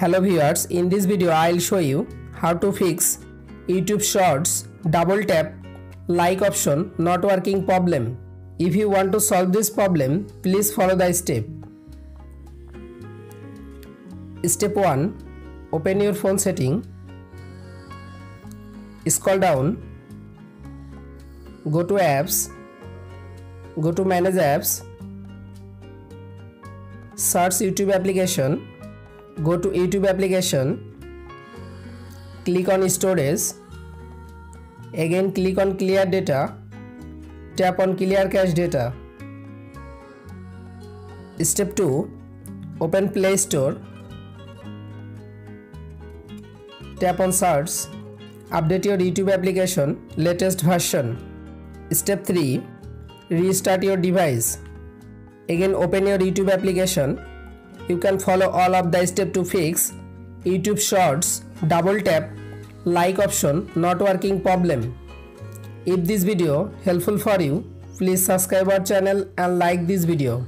Hello viewers, in this video I'll show you how to fix YouTube Shorts double tap like option not working problem. If you want to solve this problem, please follow the step. Step 1. Open your phone setting. Scroll down. Go to apps. Go to manage apps. Search YouTube application. Go to YouTube application. Click on storage. Again click on clear data. Tap on clear cache data. Step 2. Open Play Store. Tap on search. Update your YouTube application latest version. Step 3. Restart your device. Again open your YouTube application. You can follow all of the steps to fix YouTube Shorts double tap like option not working problem. If this video helpful for you, please subscribe our channel and like this video.